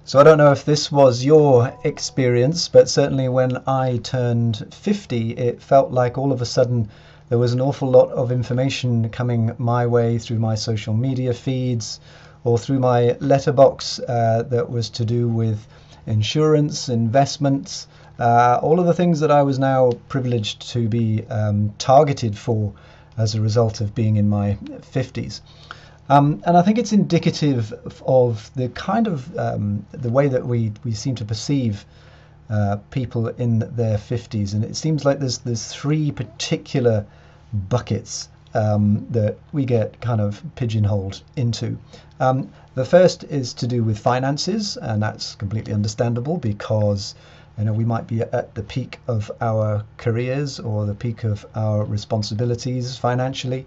So I don't know if this was your experience, but certainly when I turned 50, it felt like all of a sudden there was an awful lot of information coming my way through my social media feeds or through my letterbox that was to do with insurance, investments, all of the things that I was now privileged to be targeted for as a result of being in my 50s. And I think it's indicative of the kind of the way that we seem to perceive people in their 50s. And it seems like there's three particular buckets that we get kind of pigeonholed into. The first is to do with finances, and that's completely understandable because we might be at the peak of our careers or the peak of our responsibilities financially.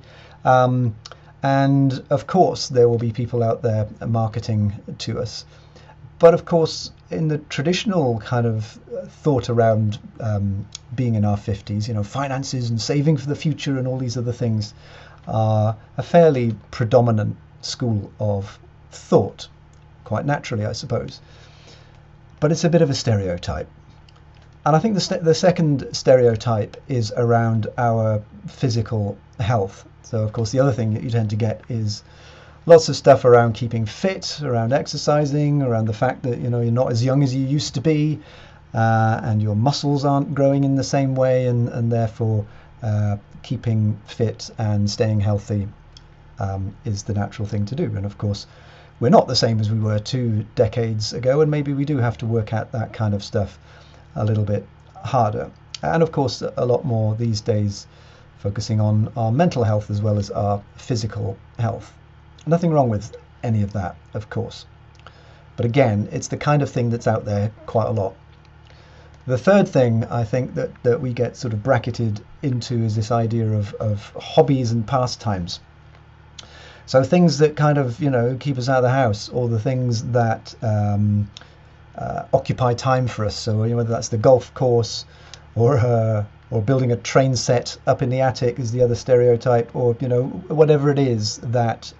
And of course, there will be people out there marketing to us. But of course, in the traditional kind of thought around being in our 50s, finances and saving for the future and all these other things are a fairly predominant school of thought, quite naturally, I suppose. But it's a bit of a stereotype. And I think the second stereotype is around our physical health. So, of course, the other thing that you tend to get is lots of stuff around keeping fit, around exercising, around the fact that, you're not as young as you used to be, and your muscles aren't growing in the same way, and therefore keeping fit and staying healthy is the natural thing to do. And, of course, we're not the same as we were 2 decades ago, and maybe we do have to work at that kind of stuff a little bit harder. And, of course, a lot more these days focusing on our mental health as well as our physical health. Nothing wrong with any of that, of course. But again, it's the kind of thing that's out there quite a lot. The third thing I think that we get sort of bracketed into is this idea of hobbies and pastimes. So things that kind of, keep us out of the house, or the things that occupy time for us. So whether that's the golf course or building a train set up in the attic is the other stereotype, or whatever it is that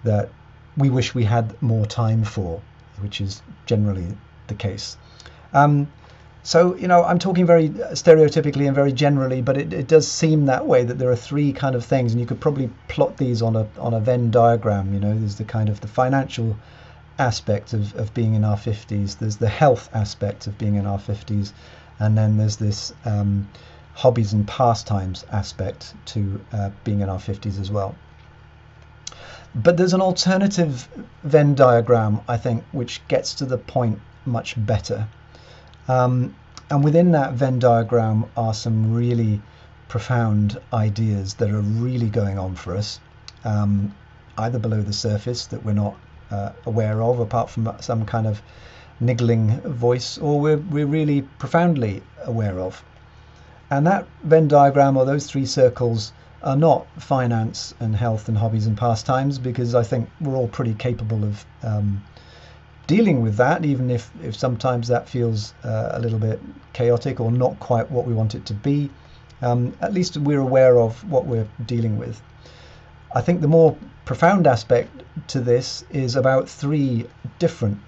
that we wish we had more time for, which is generally the case. So I'm talking very stereotypically and very generally, but it does seem that way, that there are three kind of things, and you could probably plot these on a Venn diagram. There's the kind of the financial aspect of being in our 50s, there's the health aspect of being in our 50s, and then there's this hobbies and pastimes aspect to being in our 50s as well. But there's an alternative Venn diagram, I think, which gets to the point much better. And within that Venn diagram are some really profound ideas that are really going on for us, either below the surface that we're not aware of, apart from some kind of niggling voice, or we're really profoundly aware of. And that Venn diagram, or those three circles, are not finance and health and hobbies and pastimes, because I think we're all pretty capable of dealing with that, even if sometimes that feels a little bit chaotic or not quite what we want it to be. At least we're aware of what we're dealing with. I think the more profound aspect to this is about three different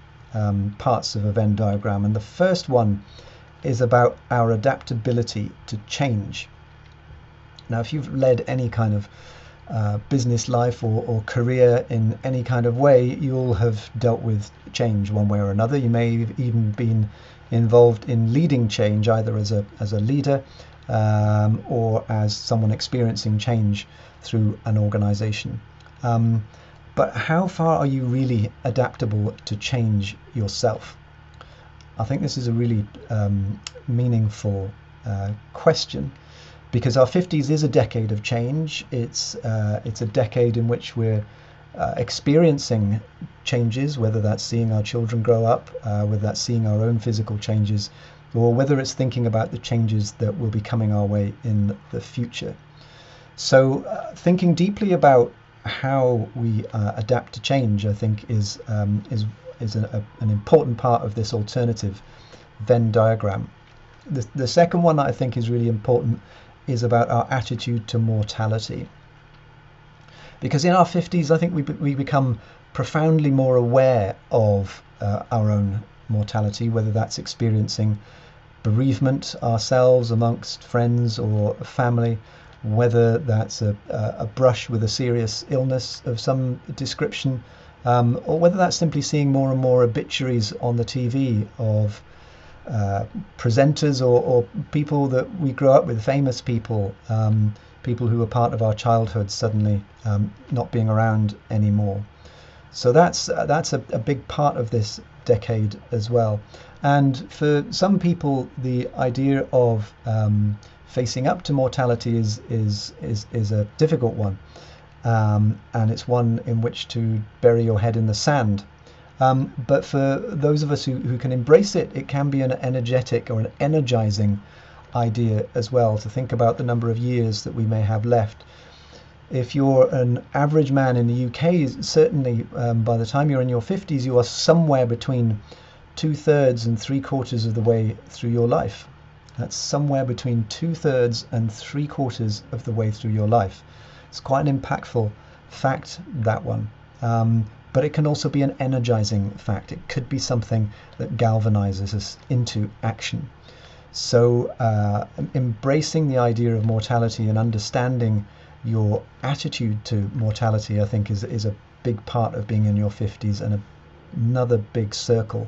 parts of a Venn diagram, and the first one is about our adaptability to change. Now, if you've led any kind of business life or career in any kind of way, you'll have dealt with change one way or another. You may have even been involved in leading change, either as a leader or as someone experiencing change through an organization. But how far are you really adaptable to change yourself? I think this is a really meaningful question, because our 50s is a decade of change. It's a decade in which we're experiencing changes, whether that's seeing our children grow up, whether that's seeing our own physical changes, or whether it's thinking about the changes that will be coming our way in the future. So thinking deeply about how we adapt to change, I think, is an important part of this alternative Venn diagram. The second one that I think is really important is about our attitude to mortality. Because in our 50s, I think we become profoundly more aware of our own mortality, whether that's experiencing bereavement ourselves amongst friends or family, whether that's a brush with a serious illness of some description, or whether that's simply seeing more and more obituaries on the TV of presenters or people that we grew up with, famous people, people who were part of our childhood suddenly not being around anymore. So that's a big part of this decade as well. And for some people, the idea of facing up to mortality is a difficult one, and it's one in which to bury your head in the sand. But for those of us who can embrace it, it can be an energetic or an energizing idea as well, to think about the number of years that we may have left. If you're an average man in the UK, certainly by the time you're in your 50s, you are somewhere between 2/3 and 3/4 of the way through your life. That's somewhere between 2/3 and 3/4 of the way through your life. It's quite an impactful fact, that one. But it can also be an energizing fact. It could be something that galvanizes us into action. So embracing the idea of mortality and understanding your attitude to mortality, I think, is a big part of being in your 50s, and another big circle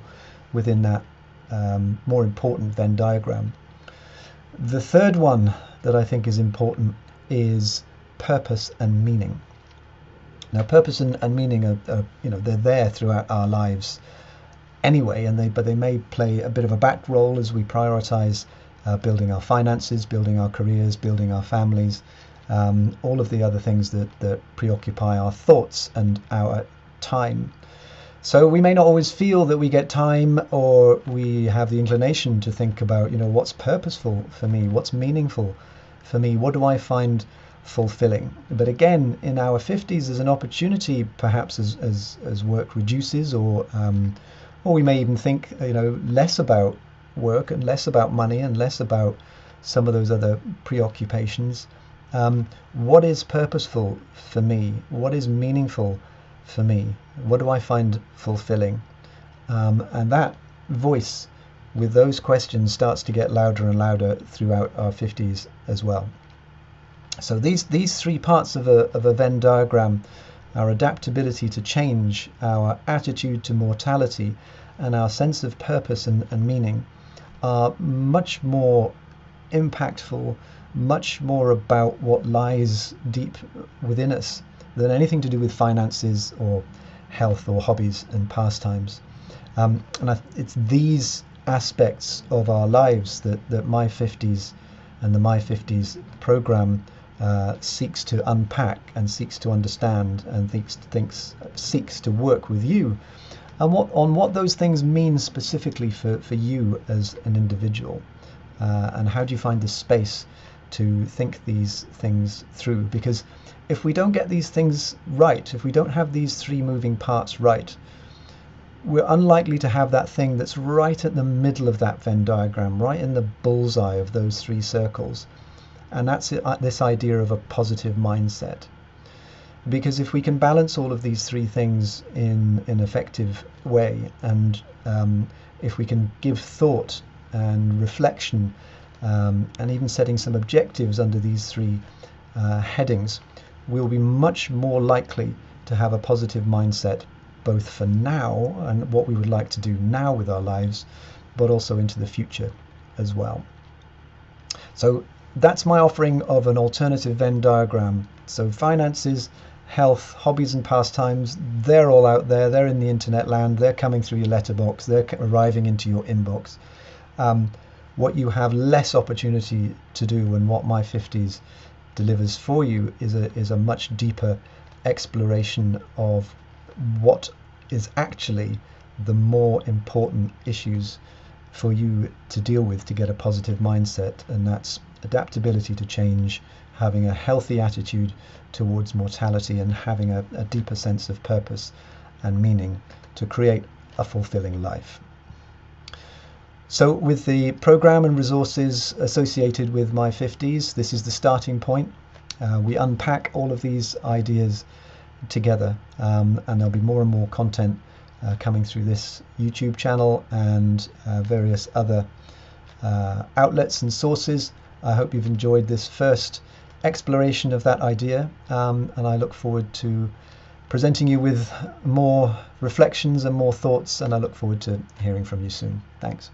within that more important Venn diagram. The third one that I think is important is purpose and meaning. Now, purpose and meaning are they're there throughout our lives anyway, but they may play a bit of a back role as we prioritize building our finances, building our careers, building our families, all of the other things that preoccupy our thoughts and our time. So we may not always feel that we get time, or we have the inclination to think about, what's purposeful for me, what's meaningful for me, what do I find fulfilling. But again, in our 50s, there's an opportunity, perhaps as work reduces, or we may even think, less about work and less about money and less about some of those other preoccupations. What is purposeful for me? What is meaningful for me? What do I find fulfilling? And that voice with those questions starts to get louder and louder throughout our 50s as well. So these three parts of a Venn diagram, our adaptability to change, our attitude to mortality, and our sense of purpose and meaning, are much more impactful, much more about what lies deep within us than anything to do with finances or health or hobbies and pastimes. It's these aspects of our lives that My 50s and the My 50s program seeks to unpack and seeks to understand and seeks to work with you, and what those things mean specifically for you as an individual, and how do you find the space to think these things through. Because if we don't get these things right, if we don't have these three moving parts right, we're unlikely to have that thing that's right at the middle of that Venn diagram, right in the bullseye of those three circles. And that's this idea of a positive mindset. Because if we can balance all of these three things in an effective way, and if we can give thought and reflection, and even setting some objectives under these three headings, we'll be much more likely to have a positive mindset, both for now and what we would like to do now with our lives, but also into the future as well. So that's my offering of an alternative Venn diagram. So finances, health, hobbies and pastimes, they're all out there. They're in the internet land. They're coming through your letterbox. They're arriving into your inbox. What you have less opportunity to do, and what My 50s delivers for you, is a much deeper exploration of what is actually the more important issues for you to deal with to get a positive mindset, and that's adaptability to change, having a healthy attitude towards mortality, and having a deeper sense of purpose and meaning to create a fulfilling life. So with the program and resources associated with My 50s, this is the starting point. We unpack all of these ideas together, and there'll be more and more content coming through this YouTube channel and various other outlets and sources. I hope you've enjoyed this first exploration of that idea, and I look forward to presenting you with more reflections and more thoughts, and I look forward to hearing from you soon. Thanks.